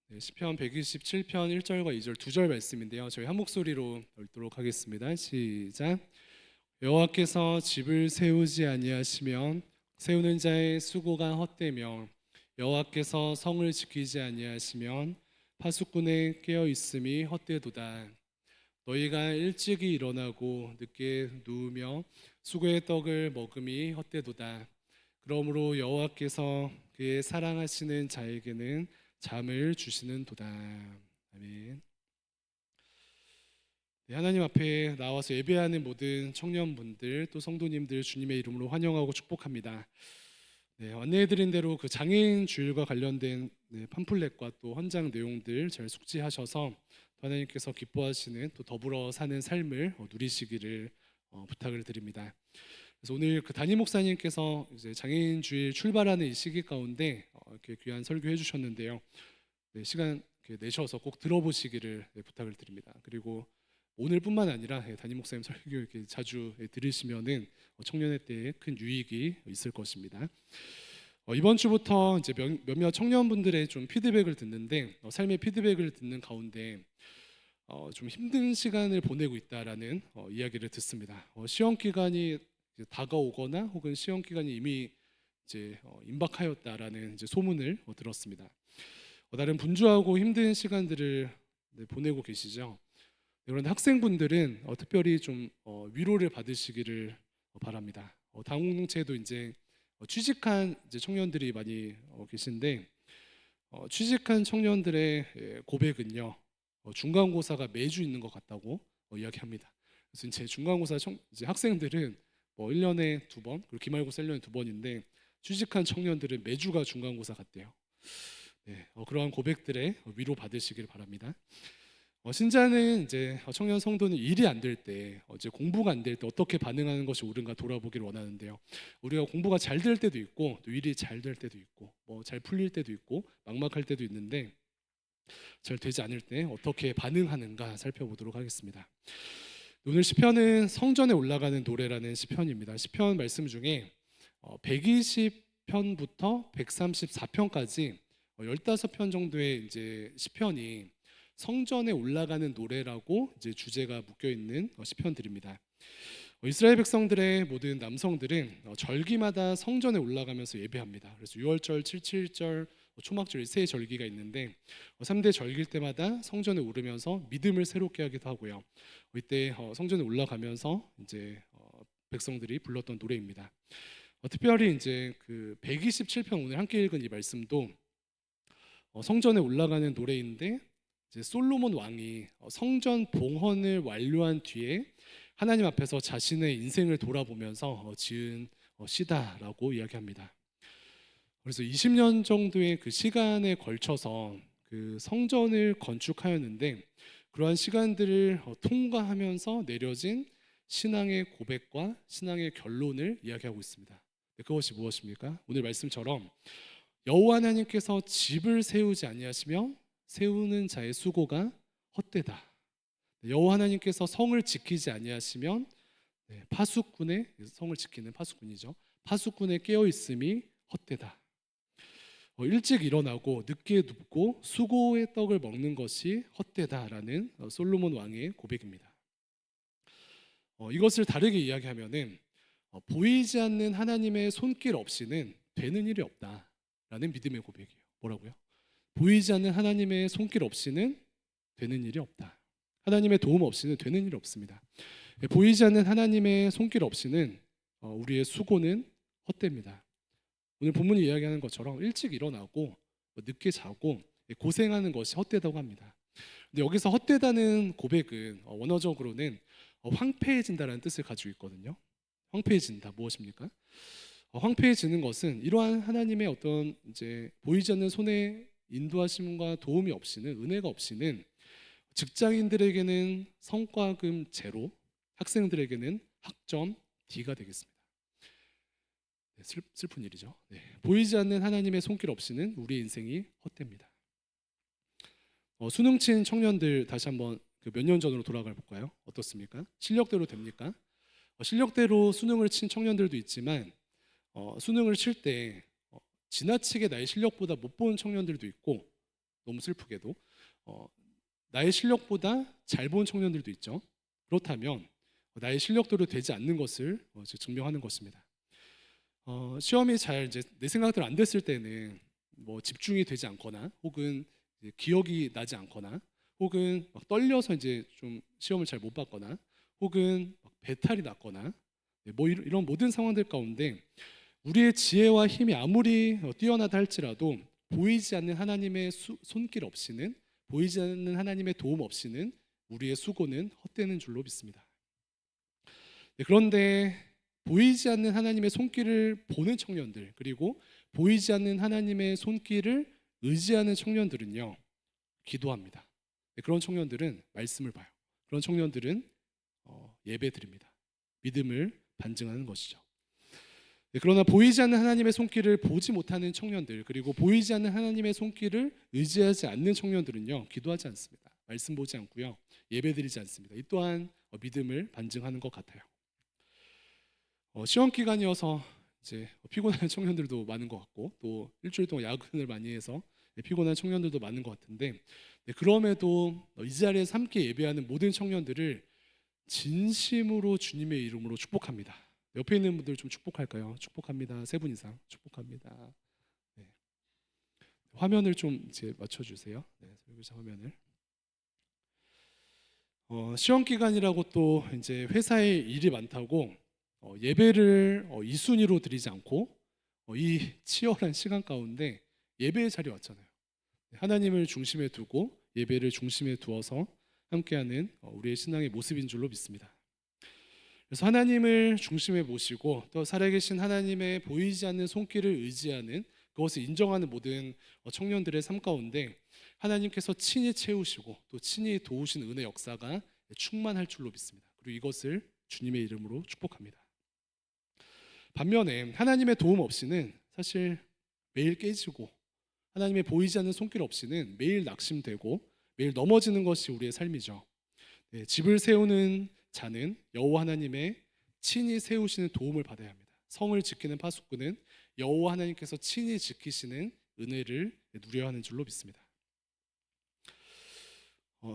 네, 시편 127편 1절과 2절 두 절 말씀인데요. 저희 한 목소리로 읽도록 하겠습니다. 시작. 여호와께서 집을 세우지 아니하시면 세우는 자의 수고가 헛되며 여호와께서 성을 지키지 아니하시면 파수꾼의 깨어 있음이 헛되도다. 너희가 일찍이 일어나고 늦게 누우며 수고의 떡을 먹음이 헛되도다. 그러므로 여호와께서 그의 사랑하시는 자에게는 잠을 주시는도다. 아멘. 네, 하나님 앞에 나와서 예배하는 모든 청년분들 또 성도님들 주님의 이름으로 환영하고 축복합니다. 네, 안내해드린 대로 그 장애인 주일과 관련된 팜플렛과 또 헌장 내용들 잘 숙지하셔서 또 하나님께서 기뻐하시는 또 더불어 사는 삶을 누리시기를 부탁을 드립니다. 그래서 오늘 그 담임 목사님께서 이제 장애인 주일 출발하는 이 시기 가운데 이렇게 귀한 설교해 주셨는데요. 네, 시간 이렇게 내셔서 꼭 들어보시기를 부탁을 드립니다. 그리고 오늘뿐만 아니라 담임 목사님 설교 이렇게 자주 들으시면은 청년의 때에 큰 유익이 있을 것입니다. 이번 주부터 이제 몇몇 청년분들의 좀 피드백을 듣는데 삶의 피드백을 듣는 가운데 좀 힘든 시간을 보내고 있다라는 이야기를 듣습니다. 시험 기간이 이제 다가오거나 혹은 시험 기간이 이미 이제 임박하였다라는 이제 소문을 들었습니다. 다른 분주하고 힘든 시간들을 보내고 계시죠. 그런데 학생분들은 특별히 좀 위로를 받으시기를 바랍니다. 다음 공동체에도 이제 취직한 이제 청년들이 많이 계신데 취직한 청년들의 고백은요 중간고사가 매주 있는 것 같다고 이야기합니다. 그래서 이제 중간고사 이제 학생들은 뭐 1년에 두 번, 그리고 기말고사 1년에 두 번인데 취직한 청년들은 매주가 중간고사 같대요. 네, 그러한 고백들에 위로 받으시길 바랍니다. 신자는 이제 청년 성도는 일이 안 될 때, 이제 공부가 안 될 때 어떻게 반응하는 것이 옳은가 돌아보기를 원하는데요. 우리가 공부가 잘 될 때도 있고, 또 일이 잘 될 때도 있고, 뭐 잘 풀릴 때도 있고, 막막할 때도 있는데 잘 되지 않을 때 어떻게 반응하는가 살펴보도록 하겠습니다. 오늘 시편은 성전에 올라가는 노래라는 시편입니다. 시편 말씀 중에 120편부터 134편까지 15편 정도의 이제 시편이 성전에 올라가는 노래라고 이제 주제가 묶여 있는 시편들입니다. 이스라엘 백성들의 모든 남성들은 절기마다 성전에 올라가면서 예배합니다. 그래서 6월절, 77절, 초막절 세 절기가 있는데 3대 절기일 때마다 성전에 오르면서 믿음을 새롭게 하기도 하고요. 이때 성전에 올라가면서 이제 백성들이 불렀던 노래입니다. 특별히 이제 그 127편 오늘 함께 읽은 이 말씀도 성전에 올라가는 노래인데 이제 솔로몬 왕이 성전 봉헌을 완료한 뒤에 하나님 앞에서 자신의 인생을 돌아보면서 지은 시다라고 이야기합니다. 그래서 20년 정도의 그 시간에 걸쳐서 그 성전을 건축하였는데 그러한 시간들을 통과하면서 내려진 신앙의 고백과 신앙의 결론을 이야기하고 있습니다. 그것이 무엇입니까? 오늘 말씀처럼 여호와 하나님께서 집을 세우지 아니하시며 세우는 자의 수고가 헛되다. 여호와 하나님께서 성을 지키지 아니하시면 파수꾼의 성을 지키는 파수꾼이죠. 파수꾼의 깨어 있음이 헛되다. 일찍 일어나고 늦게 눕고 수고의 떡을 먹는 것이 헛되다라는 솔로몬 왕의 고백입니다. 이것을 다르게 이야기하면은 보이지 않는 하나님의 손길 없이는 되는 일이 없다라는 믿음의 고백이에요. 뭐라고요? 보이지 않는 하나님의 손길 없이는 되는 일이 없다. 하나님의 도움 없이는 되는 일이 없습니다. 보이지 않는 하나님의 손길 없이는 우리의 수고는 헛됩니다. 오늘 본문이 이야기하는 것처럼 일찍 일어나고 늦게 자고 고생하는 것이 헛되다고 합니다. 근데 여기서 헛되다는 고백은 원어적으로는 황폐해진다라는 뜻을 가지고 있거든요. 황폐해진다 무엇입니까? 황폐해지는 것은 이러한 하나님의 어떤 이제 보이지 않는 손에 인도하심과 도움이 없이는 은혜가 없이는 직장인들에게는 성과금 제로, 학생들에게는 학점 D가 되겠습니다. 슬픈 일이죠. 보이지 않는 하나님의 손길 없이는 우리의 인생이 헛됩니다. 수능 친 청년들 다시 한번 그 몇 년 전으로 돌아가 볼까요? 어떻습니까? 실력대로 됩니까? 실력대로 수능을 친 청년들도 있지만 수능을 칠 때 지나치게 나의 실력보다 못 보는 청년들도 있고 너무 슬프게도 나의 실력보다 잘 본 청년들도 있죠. 그렇다면 나의 실력대로 되지 않는 것을 증명하는 것입니다. 시험이 잘 이제 내 생각대로 안 됐을 때는 뭐 집중이 되지 않거나 혹은 이제 기억이 나지 않거나 혹은 막 떨려서 이제 좀 시험을 잘 못 봤거나 혹은 막 배탈이 났거나 뭐 이런 모든 상황들 가운데 우리의 지혜와 힘이 아무리 뛰어나다 할지라도 보이지 않는 하나님의 손길 없이는 보이지 않는 하나님의 도움 없이는 우리의 수고는 헛되는 줄로 믿습니다. 그런데 보이지 않는 하나님의 손길을 보는 청년들 그리고 보이지 않는 하나님의 손길을 의지하는 청년들은요 기도합니다. 그런 청년들은 말씀을 봐요. 그런 청년들은 예배 드립니다. 믿음을 반증하는 것이죠. 그러나 보이지 않는 하나님의 손길을 보지 못하는 청년들 그리고 보이지 않는 하나님의 손길을 의지하지 않는 청년들은요 기도하지 않습니다. 말씀 보지 않고요 예배드리지 않습니다. 이 또한 믿음을 반증하는 것 같아요. 시험 기간이어서 이제 피곤한 청년들도 많은 것 같고 또 일주일 동안 야근을 많이 해서 피곤한 청년들도 많은 것 같은데 그럼에도 이 자리에서 함께 예배하는 모든 청년들을 진심으로 주님의 이름으로 축복합니다. 옆에 있는 분들 좀 축복할까요? 축복합니다. 세 분 이상 축복합니다. 네. 화면을 좀 이제 맞춰주세요. 네, 화면을. 시험 기간이라고 또 이제 회사에 일이 많다고 예배를 이 순위로 드리지 않고 이 치열한 시간 가운데 예배의 자리에 왔잖아요. 하나님을 중심에 두고 예배를 중심에 두어서 함께하는 우리의 신앙의 모습인 줄로 믿습니다. 그래서 하나님을 중심에 모시고 또 살아계신 하나님의 보이지 않는 손길을 의지하는 그것을 인정하는 모든 청년들의 삶 가운데 하나님께서 친히 채우시고 또 친히 도우신 은혜 역사가 충만할 줄로 믿습니다. 그리고 이것을 주님의 이름으로 축복합니다. 반면에 하나님의 도움 없이는 사실 매일 깨지고 하나님의 보이지 않는 손길 없이는 매일 낙심되고 매일 넘어지는 것이 우리의 삶이죠. 집을 세우는 자는 여호와 하나님의 친히 세우시는 도움을 받아야 합니다. 성을 지키는 파수꾼은 여호와 하나님께서 친히 지키시는 은혜를 누려야 하는 줄로 믿습니다.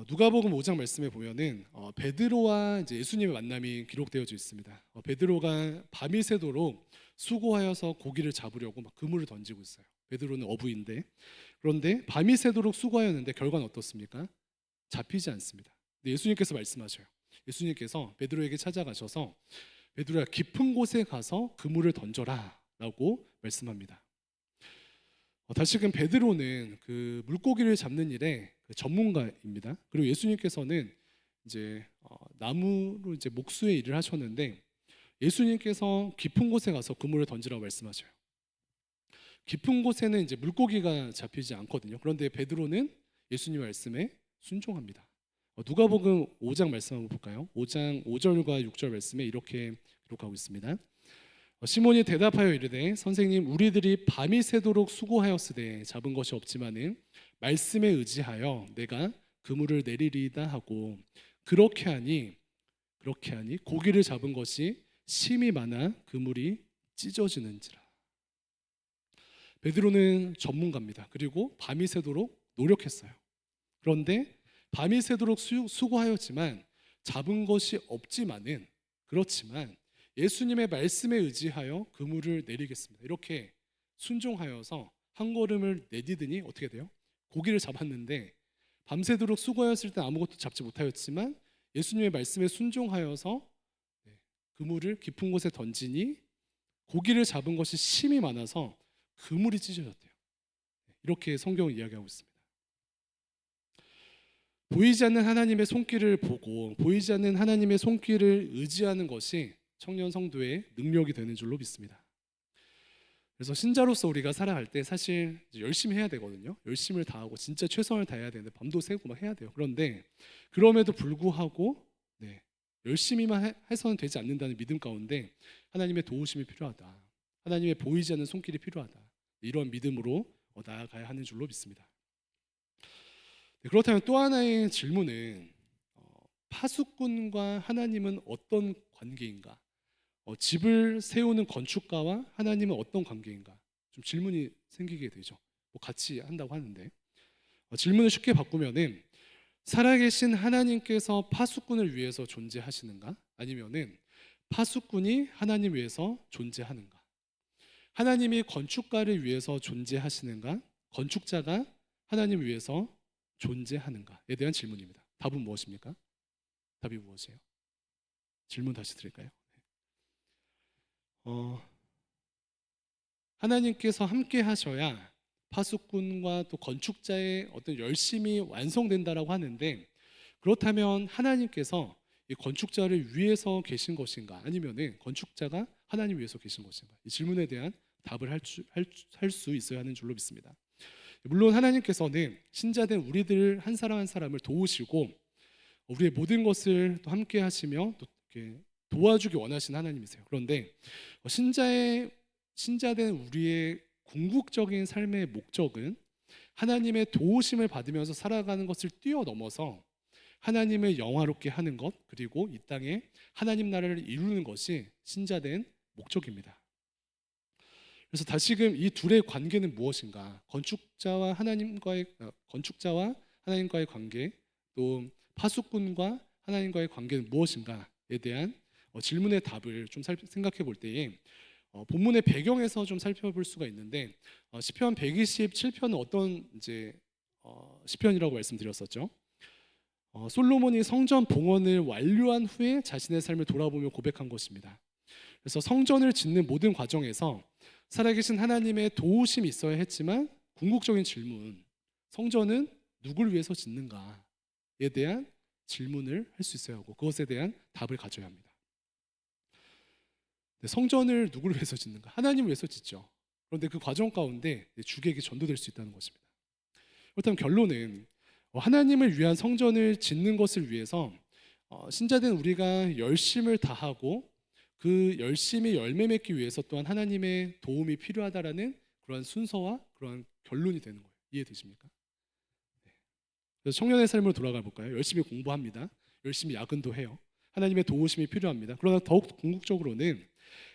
누가복음 5장 말씀에 보면은 베드로와 이제 예수님의 만남이 기록되어져 있습니다. 베드로가 밤이 새도록 수고하여서 고기를 잡으려고 막 그물을 던지고 있어요. 베드로는 어부인데 그런데 밤이 새도록 수고하였는데 결과는 어떻습니까? 잡히지 않습니다. 근데 예수님께서 말씀하셔요. 예수님께서 베드로에게 찾아가셔서 베드로야 깊은 곳에 가서 그물을 던져라라고 말씀합니다. 다시금 베드로는 그 물고기를 잡는 일에 전문가입니다. 그리고 예수님께서는 이제 나무로 이제 목수의 일을 하셨는데 예수님께서 깊은 곳에 가서 그물을 던지라고 말씀하셔요. 깊은 곳에는 이제 물고기가 잡히지 않거든요. 그런데 베드로는 예수님 말씀에 순종합니다. 누가복음 5장 말씀 한번 볼까요? 5장 5절과 6절 말씀에 이렇게 기록하고 있습니다. 시몬이 대답하여 이르되 선생님 우리들이 밤이 새도록 수고하였으되 잡은 것이 없지만은 말씀에 의지하여 내가 그물을 내리리이다 하고 그렇게 하니 고기를 잡은 것이 심이 많아 그물이 찢어지는지라. 베드로는 전문가입니다. 그리고 밤이 새도록 노력했어요. 그런데 밤이 새도록 수고하였지만 잡은 것이 없지만은 그렇지만 예수님의 말씀에 의지하여 그물을 내리겠습니다. 이렇게 순종하여서 한 걸음을 내디드니 어떻게 돼요? 고기를 잡았는데 밤새도록 수고하였을 때 아무것도 잡지 못하였지만 예수님의 말씀에 순종하여서 그물을 깊은 곳에 던지니 고기를 잡은 것이 심이 많아서 그물이 찢어졌대요. 이렇게 성경은 이야기하고 있습니다. 보이지 않는 하나님의 손길을 보고 보이지 않는 하나님의 손길을 의지하는 것이 청년 성도의 능력이 되는 줄로 믿습니다. 그래서 신자로서 우리가 살아갈 때 사실 열심히 해야 되거든요. 열심을 다하고 진짜 최선을 다해야 되는데 밤도 새고 막 해야 돼요. 그런데 그럼에도 불구하고 열심히만 해서는 되지 않는다는 믿음 가운데 하나님의 도우심이 필요하다. 하나님의 보이지 않는 손길이 필요하다. 이런 믿음으로 나아가야 하는 줄로 믿습니다. 그렇다면 또 하나의 질문은 파수꾼과 하나님은 어떤 관계인가? 집을 세우는 건축가와 하나님은 어떤 관계인가? 좀 질문이 생기게 되죠. 뭐 같이 한다고 하는데 질문을 쉽게 바꾸면은 살아계신 하나님께서 파수꾼을 위해서 존재하시는가? 아니면은 파수꾼이 하나님 위해서 존재하는가? 하나님이 건축가를 위해서 존재하시는가? 건축자가 하나님 위해서 존재하는가에 대한 질문입니다. 답은 무엇입니까? 답이 무엇이에요? 질문 다시 드릴까요? 하나님께서 함께 하셔야 파수꾼과 또 건축자의 어떤 열심이 완성된다라고 하는데, 그렇다면 하나님께서 이 건축자를 위해서 계신 것인가, 아니면은 건축자가 하나님 위해서 계신 것인가? 이 질문에 대한 답을 할 수 있어야 하는 줄로 믿습니다. 물론 하나님께서는 신자된 우리들 한 사람 한 사람을 도우시고 우리의 모든 것을 또 함께 하시며 또 이렇게 도와주기 원하시는 하나님이세요. 그런데 신자된 우리의 궁극적인 삶의 목적은 하나님의 도우심을 받으면서 살아가는 것을 뛰어넘어서 하나님을 영화롭게 하는 것, 그리고 이 땅에 하나님 나라를 이루는 것이 신자된 목적입니다. 그래서 다시금 이 둘의 관계는 무엇인가? 건축자와 하나님과의 관계, 또 파수꾼과 하나님과의 관계는 무엇인가에 대한 질문의 답을 좀 생각해 볼 때에 본문의 배경에서 좀 살펴볼 수가 있는데, 시편 127편은 어떤 시편이라고 말씀드렸었죠. 솔로몬이 성전 봉헌을 완료한 후에 자신의 삶을 돌아보며 고백한 것입니다. 그래서 성전을 짓는 모든 과정에서 살아계신 하나님의 도우심이 있어야 했지만, 궁극적인 질문, 성전은 누굴 위해서 짓는가에 대한 질문을 할 수 있어야 하고, 그것에 대한 답을 가져야 합니다. 성전을 누구를 위해서 짓는가? 하나님을 위해서 짓죠. 그런데 그 과정 가운데 주객이 전도될 수 있다는 것입니다. 그렇다면 결론은 하나님을 위한 성전을 짓는 것을 위해서 신자된 우리가 열심을 다하고 그 열심히 열매 맺기 위해서 또한 하나님의 도움이 필요하다라는 그러한 순서와 그러한 결론이 되는 거예요. 이해되십니까? 그래서 청년의 삶으로 돌아가 볼까요? 열심히 공부합니다. 열심히 야근도 해요. 하나님의 도우심이 필요합니다. 그러나 더욱 궁극적으로는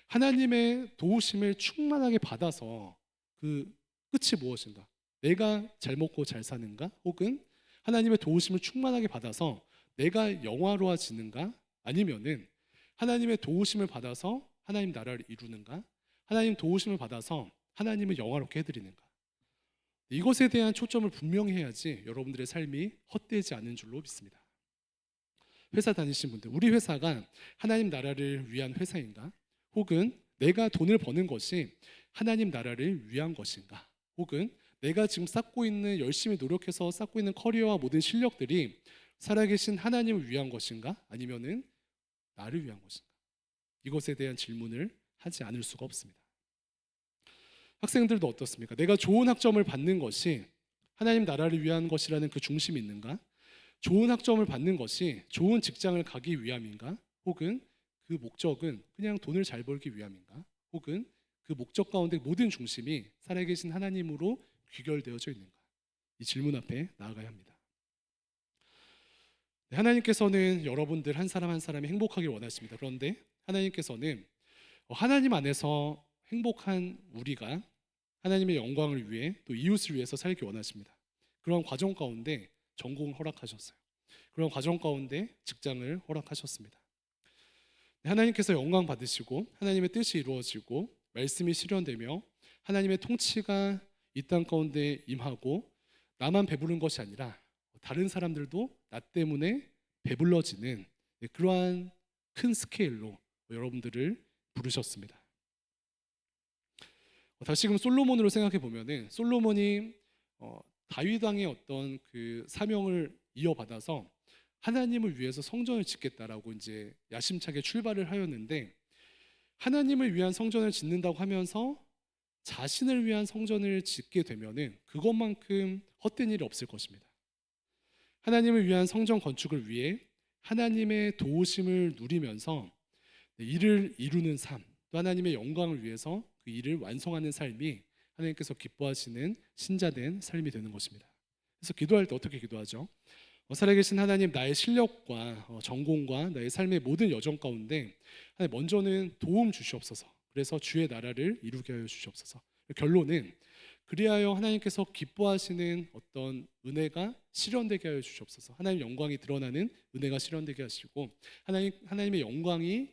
하나님의 도우심을 충만하게 받아서 그 끝이 무엇인가? 내가 잘 먹고 잘 사는가? 혹은 하나님의 도우심을 충만하게 받아서 내가 영화로워지는가? 아니면은 하나님의 도우심을 받아서 하나님 나라를 이루는가? 하나님 도우심을 받아서 하나님을 영화롭게 해드리는가? 이것에 대한 초점을 분명히 해야지 여러분들의 삶이 헛되지 않는 줄로 믿습니다. 회사 다니신 분들, 우리 회사가 하나님 나라를 위한 회사인가? 혹은 내가 돈을 버는 것이 하나님 나라를 위한 것인가? 혹은 내가 지금 열심히 노력해서 쌓고 있는 커리어와 모든 실력들이 살아계신 하나님을 위한 것인가? 아니면은 나를 위한 것인가? 이것에 대한 질문을 하지 않을 수가 없습니다. 학생들도 어떻습니까? 내가 좋은 학점을 받는 것이 하나님 나라를 위한 것이라는 그 중심이 있는가? 좋은 학점을 받는 것이 좋은 직장을 가기 위함인가? 혹은 그 목적은 그냥 돈을 잘 벌기 위함인가? 혹은 그 목적 가운데 모든 중심이 살아계신 하나님으로 귀결되어져 있는가? 이 질문 앞에 나아가야 합니다. 하나님께서는 여러분들 한 사람 한 사람이 행복하길 원하십니다. 그런데 하나님께서는 하나님 안에서 행복한 우리가 하나님의 영광을 위해 또 이웃을 위해서 살기 원하십니다. 그런 과정 가운데 전공을 허락하셨어요. 그런 과정 가운데 직장을 허락하셨습니다. 하나님께서 영광 받으시고 하나님의 뜻이 이루어지고 말씀이 실현되며 하나님의 통치가 이 땅 가운데 임하고 나만 배부른 것이 아니라 다른 사람들도 나 때문에 배불러지는 그러한 큰 스케일로 여러분들을 부르셨습니다. 다시금 솔로몬으로 생각해 보면은 솔로몬이 다윗 왕의 어떤 그 사명을 이어받아서 하나님을 위해서 성전을 짓겠다라고 이제 야심차게 출발을 하였는데, 하나님을 위한 성전을 짓는다고 하면서 자신을 위한 성전을 짓게 되면은 그것만큼 헛된 일이 없을 것입니다. 하나님을 위한 성전 건축을 위해 하나님의 도우심을 누리면서 일을 이루는 삶, 또 하나님의 영광을 위해서 그 일을 완성하는 삶이 하나님께서 기뻐하시는 신자된 삶이 되는 것입니다. 그래서 기도할 때 어떻게 기도하죠? 살아계신 하나님, 나의 실력과 전공과 나의 삶의 모든 여정 가운데 하나님 먼저는 도움 주시옵소서. 그래서 주의 나라를 이루게 하여 주시옵소서. 결론은 그리하여 하나님께서 기뻐하시는 어떤 은혜가 실현되게 하여 주시옵소서. 하나님 영광이 드러나는 은혜가 실현되게 하시고 하나님의 영광이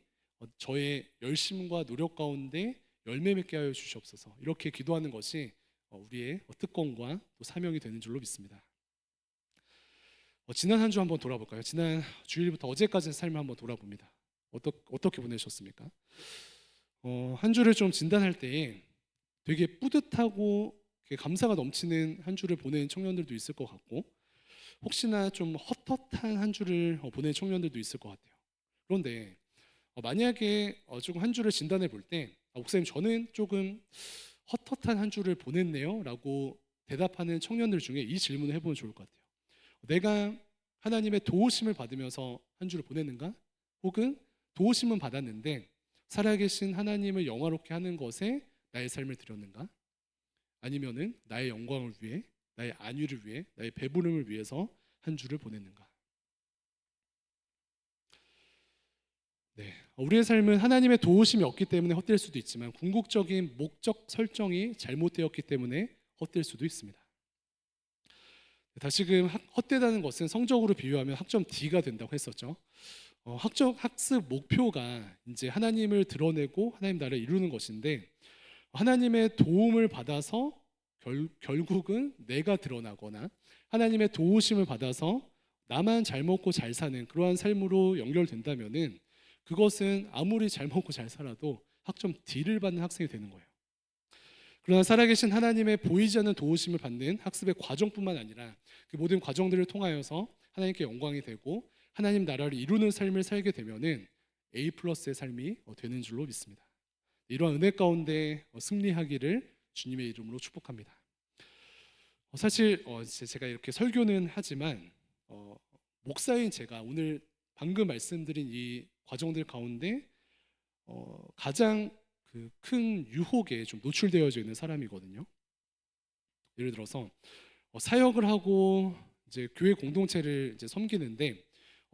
저의 열심과 노력 가운데 열매 맺게 하여 주시옵소서. 이렇게 기도하는 것이 우리의 특권과 또 사명이 되는 줄로 믿습니다. 지난 한 주 한번 돌아볼까요? 지난 주일부터 어제까지의 삶을 한번 돌아봅니다. 어떻게 보내셨습니까? 한 주를 좀 진단할 때 되게 뿌듯하고 감사가 넘치는 한 주를 보낸 청년들도 있을 것 같고, 혹시나 좀 헛헛한 한 주를 보낸 청년들도 있을 것 같아요. 그런데 만약에 조금 한 주를 진단해 볼 때, 목사님 저는 조금 헛헛한 한 주를 보냈네요 라고 대답하는 청년들 중에 이 질문을 해보면 좋을 것 같아요. 내가 하나님의 도우심을 받으면서 한 주를 보냈는가? 혹은 도우심은 받았는데 살아계신 하나님을 영화롭게 하는 것에 나의 삶을 드렸는가? 아니면은 나의 영광을 위해, 나의 안위를 위해, 나의 배부름을 위해서 한 주를 보냈는가? 네, 우리의 삶은 하나님의 도우심이 없기 때문에 헛될 수도 있지만 궁극적인 목적 설정이 잘못되었기 때문에 헛될 수도 있습니다. 다시금 헛되다는 것은 성적으로 비유하면 학점 D가 된다고 했었죠. 학습 목표가 이제 하나님을 드러내고 하나님 나라를 이루는 것인데, 하나님의 도움을 받아서 결국은 내가 드러나거나 하나님의 도우심을 받아서 나만 잘 먹고 잘 사는 그러한 삶으로 연결된다면은 그것은 아무리 잘 먹고 잘 살아도 학점 D를 받는 학생이 되는 거예요. 그러나 살아계신 하나님의 보이지 않는 도우심을 받는 학습의 과정뿐만 아니라 그 모든 과정들을 통하여서 하나님께 영광이 되고 하나님 나라를 이루는 삶을 살게 되면은 A 플러스의 삶이 되는 줄로 믿습니다. 이러한 은혜 가운데 승리하기를 주님의 이름으로 축복합니다. 사실 제가 이렇게 설교는 하지만 목사인 제가 오늘 방금 말씀드린 이 과정들 가운데 가장 그 큰 유혹에 좀 노출되어져 있는 사람이거든요. 예를 들어서 사역을 하고 이제 교회 공동체를 이제 섬기는데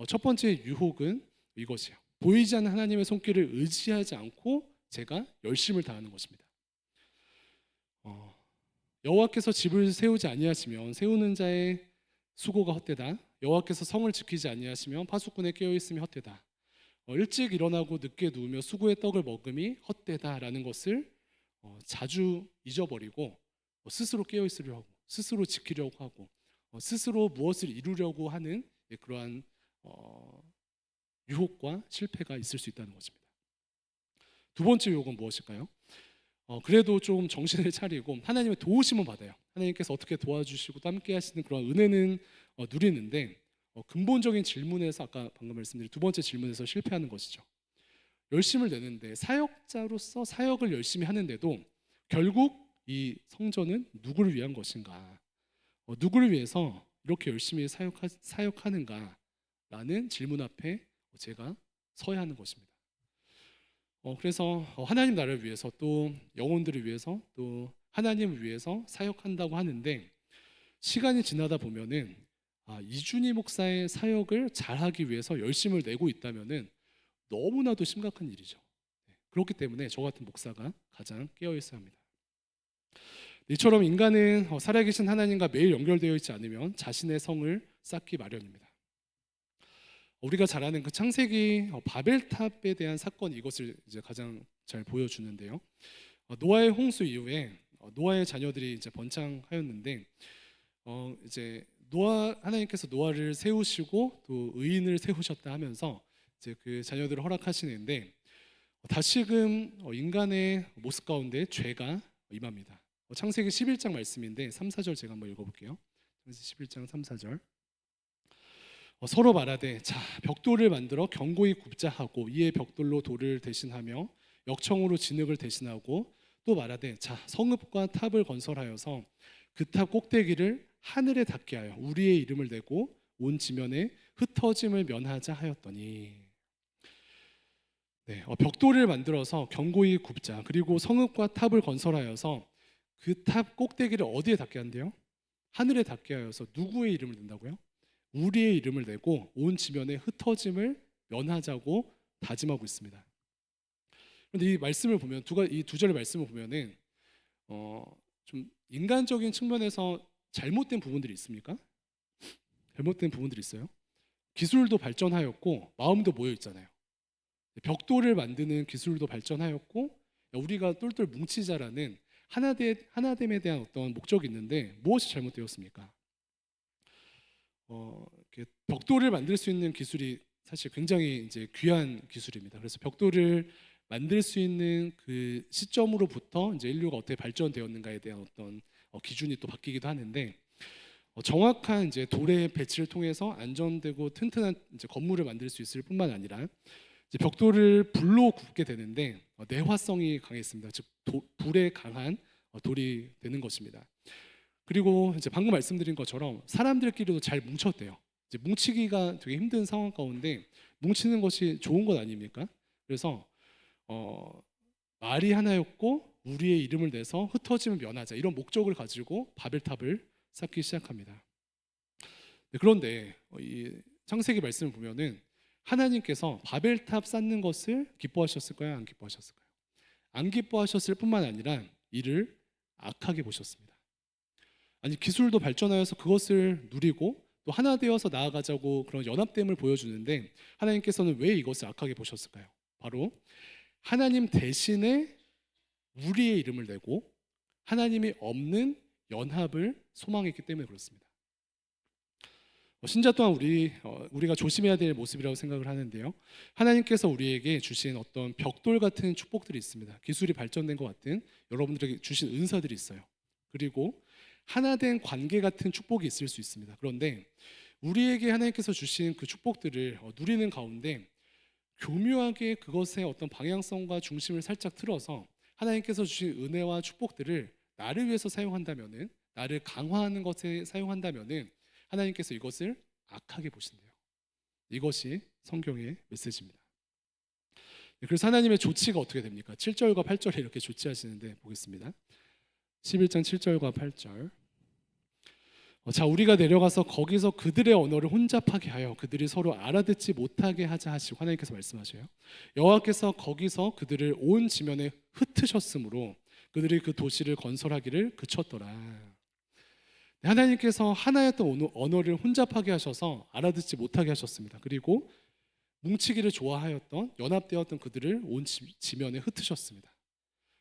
첫 번째 유혹은 이것이에요. 보이지 않는 하나님의 손길을 의지하지 않고 제가 열심을 다하는 것입니다. 여호와께서 집을 세우지 아니하시면 세우는 자의 수고가 헛되다. 여호와께서 성을 지키지 아니하시면 파수꾼에 깨어 있음이 헛되다. 일찍 일어나고 늦게 누우며 수고의 떡을 먹음이 헛되다라는 것을 자주 잊어버리고 스스로 깨어 있으려고 하고 스스로 지키려고 하고 스스로 무엇을 이루려고 하는 그러한 유혹과 실패가 있을 수 있다는 것입니다. 두 번째 유혹은 무엇일까요? 그래도 좀 정신을 차리고 하나님의 도우심을 받아요. 하나님께서 어떻게 도와주시고 또 함께 하시는 그런 은혜는 누리는데 근본적인 질문에서 아까 방금 말씀드린 두 번째 질문에서 실패하는 것이죠. 열심을 내는데 사역자로서 사역을 열심히 하는데도 결국 이 성전은 누구를 위한 것인가? 누구를 위해서 이렇게 열심히 사역하는가? 라는 질문 앞에 제가 서야 하는 것입니다. 그래서 하나님 나라를 위해서 또 영혼들을 위해서 또 하나님을 위해서 사역한다고 하는데 시간이 지나다 보면은 이준희 목사의 사역을 잘하기 위해서 열심을 내고 있다면은 너무나도 심각한 일이죠. 그렇기 때문에 저 같은 목사가 가장 깨어 있어야 합니다. 이처럼 인간은 살아계신 하나님과 매일 연결되어 있지 않으면 자신의 성을 쌓기 마련입니다. 우리가 잘 아는 그 창세기 바벨탑에 대한 사건, 이것을 이제 가장 잘 보여주는데요. 노아의 홍수 이후에 노아의 자녀들이 이제 번창하였는데 이제 하나님께서 노아를 세우시고 또 의인을 세우셨다 하면서 이제 그 자녀들을 허락하시는데 다시금 인간의 모습 가운데 죄가 임합니다. 창세기 11장 말씀인데 3, 4절 제가 한번 읽어볼게요. 창세기 11장 3, 4절. 서로 말하되 자 벽돌을 만들어 견고히 굽자 하고 이에 벽돌로 돌을 대신하며 역청으로 진흙을 대신하고 또 말하되 자 성읍과 탑을 건설하여서 그 탑 꼭대기를 하늘에 닿게 하여 우리의 이름을 내고 온 지면에 흩어짐을 면하자 하였더니 벽돌을 만들어서 견고히 굽자 그리고 성읍과 탑을 건설하여서 그 탑 꼭대기를 어디에 닿게 한대요? 하늘에 닿게 하여서 누구의 이름을 낸다고요? 우리의 이름을 내고 온 지면에 흩어짐을 면하자고 다짐하고 있습니다. 그런데 이 말씀을 보면 이 두 절의 말씀을 보면은 좀 인간적인 측면에서 잘못된 부분들이 있습니까? 잘못된 부분들이 있어요. 기술도 발전하였고 마음도 모여 있잖아요. 벽돌을 만드는 기술도 발전하였고 우리가 똘똘 뭉치자라는 하나됨에 대한 어떤 목적이 있는데 무엇이 잘못되었습니까? 이렇게 벽돌을 만들 수 있는 기술이 사실 굉장히 이제 귀한 기술입니다. 그래서 벽돌을 만들 수 있는 그 시점으로부터 이제 인류가 어떻게 발전되었는가에 대한 어떤 기준이 또 바뀌기도 하는데 정확한 이제 돌의 배치를 통해서 안전되고 튼튼한 이제 건물을 만들 수 있을 뿐만 아니라 이제 벽돌을 불로 굽게 되는데 내화성이 강했습니다. 즉 불에 강한 돌이 되는 것입니다. 그리고 이제 방금 말씀드린 것처럼 사람들끼리도 잘 뭉쳤대요. 이제 뭉치기가 되게 힘든 상황 가운데 뭉치는 것이 좋은 것 아닙니까? 그래서 어, 말이 하나였고 우리의 이름을 내서 흩어짐을 면하자 이런 목적을 가지고 바벨탑을 쌓기 시작합니다. 네, 그런데 이 창세기 말씀을 보면은 하나님께서 바벨탑 쌓는 것을 기뻐하셨을까요? 안 기뻐하셨을까요? 안 기뻐하셨을 뿐만 아니라 이를 악하게 보셨습니다. 아니 기술도 발전하여서 그것을 누리고 또 하나 되어서 나아가자고 그런 연합됨을 보여주는데 하나님께서는 왜 이것을 악하게 보셨을까요? 바로 하나님 대신에 우리의 이름을 내고 하나님이 없는 연합을 소망했기 때문에 그렇습니다. 신자 또한 우리가 조심해야 될 모습이라고 생각을 하는데요. 하나님께서 우리에게 주신 어떤 벽돌 같은 축복들이 있습니다. 기술이 발전된 것 같은 여러분들에게 주신 은사들이 있어요. 그리고 하나된 관계 같은 축복이 있을 수 있습니다. 그런데 우리에게 하나님께서 주신 그 축복들을 누리는 가운데 교묘하게 그것의 어떤 방향성과 중심을 살짝 틀어서 하나님께서 주신 은혜와 축복들을 나를 위해서 사용한다면은 나를 강화하는 것에 사용한다면은 하나님께서 이것을 악하게 보신대요. 이것이 성경의 메시지입니다. 그래서 하나님의 조치가 어떻게 됩니까? 7절과 8절에 이렇게 조치하시는데 보겠습니다. 11장 7절과 8절. 자 우리가 내려가서 거기서 그들의 언어를 혼잡하게 하여 그들이 서로 알아듣지 못하게 하자 하시고 하나님께서 말씀하셔요. 여호와께서 거기서 그들을 온 지면에 흩으셨으므로 그들이 그 도시를 건설하기를 그쳤더라. 하나님께서 하나였던 언어를 혼잡하게 하셔서 알아듣지 못하게 하셨습니다. 그리고 뭉치기를 좋아하였던 연합되었던 그들을 온 지면에 흩으셨습니다.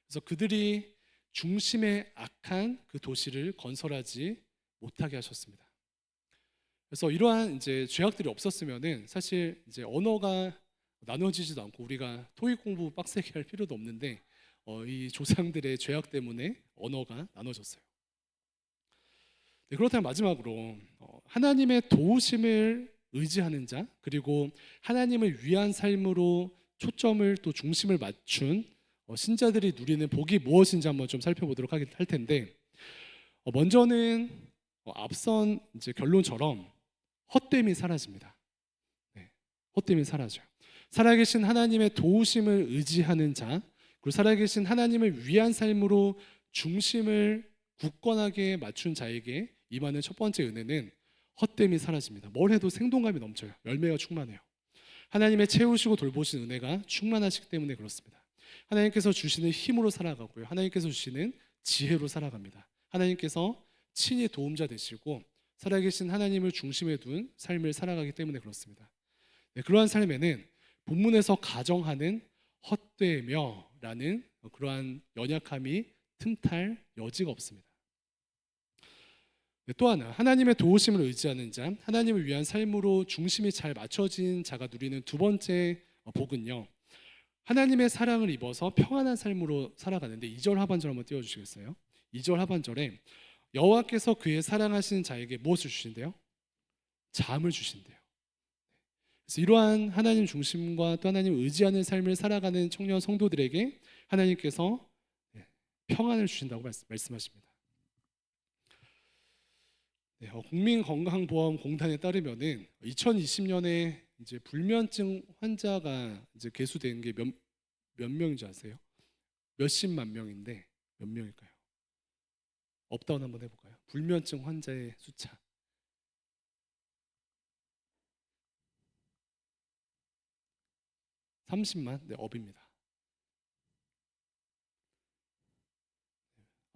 그래서 그들이 중심에 악한 그 도시를 건설하지 못하게 하셨습니다. 그래서 이러한 이제 죄악들이 없었으면은 사실 이제 언어가 나눠지지도 않고 우리가 토익 공부 빡세게 할 필요도 없는데 이 조상들의 죄악 때문에 언어가 나눠졌어요. 네, 그렇다면 마지막으로 하나님의 도우심을 의지하는 자 그리고 하나님을 위한 삶으로 초점을 또 중심을 맞춘 신자들이 누리는 복이 무엇인지 한번 좀 살펴보도록 할 텐데 먼저는 앞선 이제 결론처럼 헛됨이 사라집니다. 네, 헛됨이 사라져요. 살아계신 하나님의 도우심을 의지하는 자 그리고 살아계신 하나님을 위한 삶으로 중심을 굳건하게 맞춘 자에게 임하는 첫 번째 은혜는 헛됨이 사라집니다. 뭘 해도 생동감이 넘쳐요. 열매가 충만해요. 하나님의 채우시고 돌보신 은혜가 충만하시기 때문에 그렇습니다. 하나님께서 주시는 힘으로 살아가고요. 하나님께서 주시는 지혜로 살아갑니다. 하나님께서 친히 도움자 되시고 살아계신 하나님을 중심에 둔 삶을 살아가기 때문에 그렇습니다. 네, 그러한 삶에는 본문에서 가정하는 헛되며라는 그러한 연약함이 틈탈 여지가 없습니다. 네, 또 하나 하나님의 도우심을 의지하는 자 하나님을 위한 삶으로 중심이 잘 맞춰진 자가 누리는 두 번째 복은요 하나님의 사랑을 입어서 평안한 삶으로 살아가는데 2절 하반절 한번 띄워주시겠어요? 2절 하반절에 여호와께서 그의 사랑하시는 자에게 무엇을 주신대요? 잠을 주신대요. 그래서 이러한 하나님 중심과 또 하나님 의지하는 삶을 살아가는 청년 성도들에게 하나님께서 평안을 주신다고 말씀하십니다. 네, 국민건강보험공단에 따르면은 2020년에 이제 불면증 환자가 이제 계수된 게 몇 명인지 아세요? 몇십만 명인데 몇 명일까요? 업다운 한번 해볼까요? 불면증 환자의 숫자 30만? 네, 업입니다.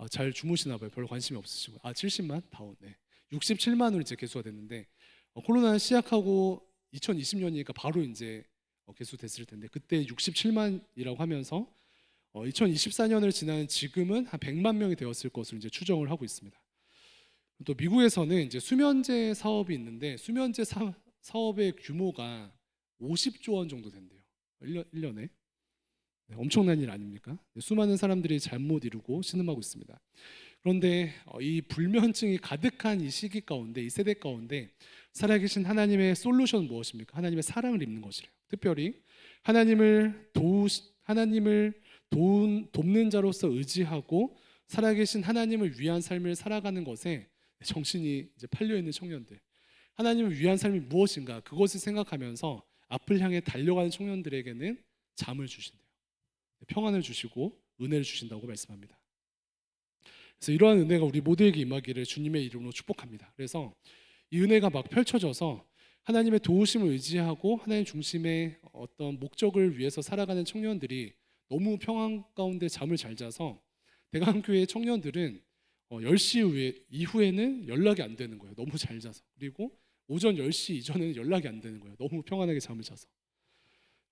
잘 주무시나 봐요. 별로 관심이 없으시고. 70만 다운. 네. 67만으로 이제 개수가 됐는데 코로나 시작하고 2020년이니까 바로 이제 개수됐을 텐데 그때 67만이라고 하면서 2024년을 지난 지금은 한 100만 명이 되었을 것으로 이제 추정을 하고 있습니다. 또 미국에서는 이제 수면제 사업이 있는데 수면제 사업의 규모가 50조 원 정도 된대요. 1년에. 네, 엄청난 일 아닙니까? 네, 수많은 사람들이 잠 못 이루고 신음하고 있습니다. 그런데 이 불면증이 가득한 이 시기 가운데 이 세대 가운데 살아계신 하나님의 솔루션 무엇입니까? 하나님의 사랑을 입는 것이래요. 특별히 하나님을 돕는 자로서 의지하고 살아계신 하나님을 위한 삶을 살아가는 것에 정신이 이제 팔려 있는 청년들, 하나님을 위한 삶이 무엇인가 그것을 생각하면서 앞을 향해 달려가는 청년들에게는 잠을 주신대요. 평안을 주시고 은혜를 주신다고 말씀합니다. 그래서 이러한 은혜가 우리 모두에게 임하기를 주님의 이름으로 축복합니다. 그래서 이 은혜가 막 펼쳐져서 하나님의 도우심을 의지하고 하나님 중심의 어떤 목적을 위해서 살아가는 청년들이 너무 평안 가운데 잠을 잘 자서 대강교회 청년들은 10시 이후에는 연락이 안 되는 거예요. 너무 잘 자서. 그리고 오전 10시 이전에는 연락이 안 되는 거예요. 너무 평안하게 잠을 자서.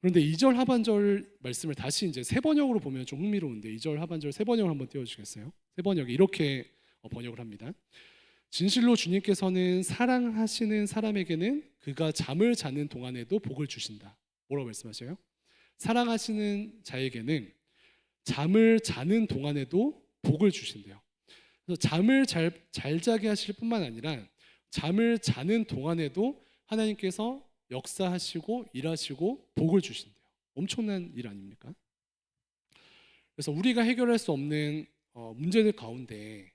그런데 2절 하반절 말씀을 다시 이제 세 번역으로 보면 좀 흥미로운데 2절 하반절 세 번역을 한번 띄워주시겠어요? 세 번역이 이렇게 번역을 합니다. 진실로 주님께서는 사랑하시는 사람에게는 그가 잠을 자는 동안에도 복을 주신다. 뭐라고 말씀하셔요? 사랑하시는 자에게는 잠을 자는 동안에도 복을 주신대요. 그래서 잠을 잘 자게 하실 뿐만 아니라 잠을 자는 동안에도 하나님께서 역사하시고 일하시고 복을 주신대요. 엄청난 일 아닙니까? 그래서 우리가 해결할 수 없는 문제들 가운데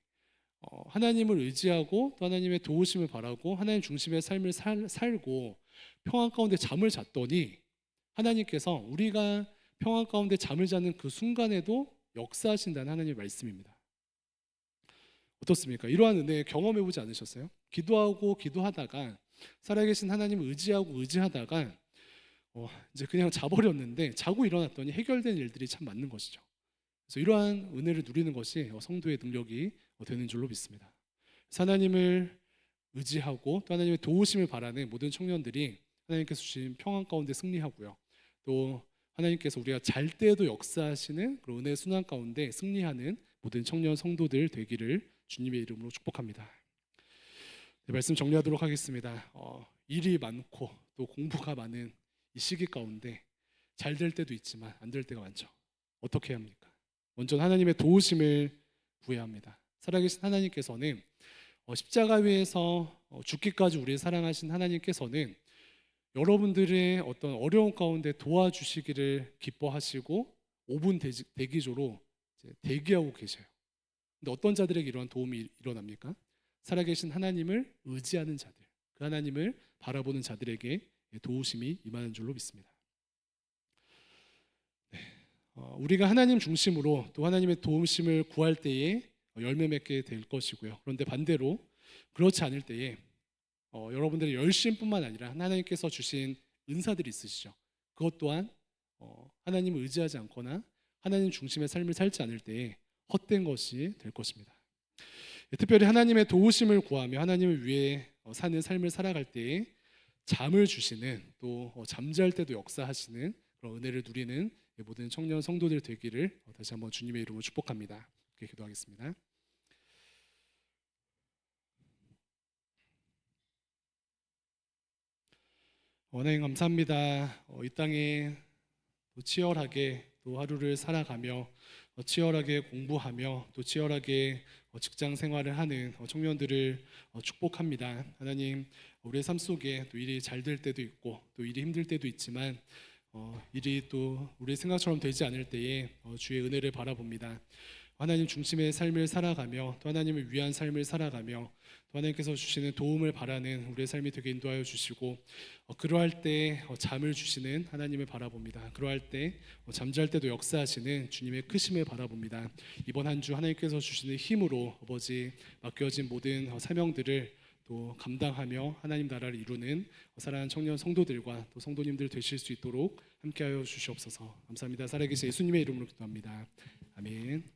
하나님을 의지하고 또 하나님의 도우심을 바라고 하나님 중심의 삶을 살고 평안 가운데 잠을 잤더니 하나님께서 우리가 평안 가운데 잠을 자는 그 순간에도 역사하신다는 하나님의 말씀입니다. 어떻습니까? 이러한 은혜 경험해보지 않으셨어요? 기도하다가 살아계신 하나님을 의지하다가 이제 그냥 자버렸는데 자고 일어났더니 해결된 일들이 참 많은 것이죠. 그래서 이러한 은혜를 누리는 것이 성도의 능력이 되는 줄로 믿습니다. 하나님을 의지하고 또 하나님의 도우심을 바라는 모든 청년들이 하나님께서 주신 평안 가운데 승리하고요. 또 하나님께서 우리가 잘 때에도 역사하시는 그런 은혜의 순환 가운데 승리하는 모든 청년 성도들 되기를 주님의 이름으로 축복합니다. 네, 말씀 정리하도록 하겠습니다. 일이 많고 또 공부가 많은 이 시기 가운데 잘 될 때도 있지만 안 될 때가 많죠. 어떻게 해야 합니까? 먼저 하나님의 도우심을 구해야 합니다. 살아계신 하나님께서는 십자가 위에서 죽기까지 우리를 사랑하신 하나님께서는 여러분들의 어떤 어려운 가운데 도와주시기를 기뻐하시고 5분 대기조로 대기하고 계셔요. 근데 어떤 자들에게 이러한 도움이 일어납니까? 살아계신 하나님을 의지하는 자들, 그 하나님을 바라보는 자들에게 도우심이 임하는 줄로 믿습니다. 우리가 하나님 중심으로 또 하나님의 도우심을 구할 때에 열매 맺게 될 것이고요. 그런데 반대로 그렇지 않을 때에 여러분들의 열심뿐만 아니라 하나님께서 주신 은사들이 있으시죠. 그것 또한 하나님을 의지하지 않거나 하나님 중심의 삶을 살지 않을 때에 헛된 것이 될 것입니다. 특별히 하나님의 도우심을 구하며 하나님을 위해 사는 삶을 살아갈 때에 잠을 주시는 또 잠잘 때도 역사하시는 그런 은혜를 누리는 모든 청년 성도들 되기를 다시 한번 주님의 이름으로 축복합니다. 그렇게 기도하겠습니다. 하나님 감사합니다. 이 땅에 또 치열하게 또 하루를 살아가며 치열하게 공부하며 또 치열하게 직장 생활을 하는 청년들을 축복합니다. 하나님, 우리의 삶 속에 또 일이 잘 될 때도 있고 또 일이 힘들 때도 있지만 일이 또 우리의 생각처럼 되지 않을 때에 주의 은혜를 바라봅니다. 하나님 중심의 삶을 살아가며 또 하나님을 위한 삶을 살아가며 또 하나님께서 주시는 도움을 바라는 우리의 삶이 되게 인도하여 주시고 그러할 때 잠을 주시는 하나님을 바라봅니다. 그러할 때 잠잘 때도 역사하시는 주님의 크심을 바라봅니다. 이번 한 주 하나님께서 주시는 힘으로 아버지 맡겨진 모든 사명들을 또 감당하며 하나님 나라를 이루는 사랑하는 청년 성도들과 또 성도님들 되실 수 있도록 함께하여 주시옵소서. 감사합니다. 살아계신 예수님의 이름으로 기도합니다. 아멘.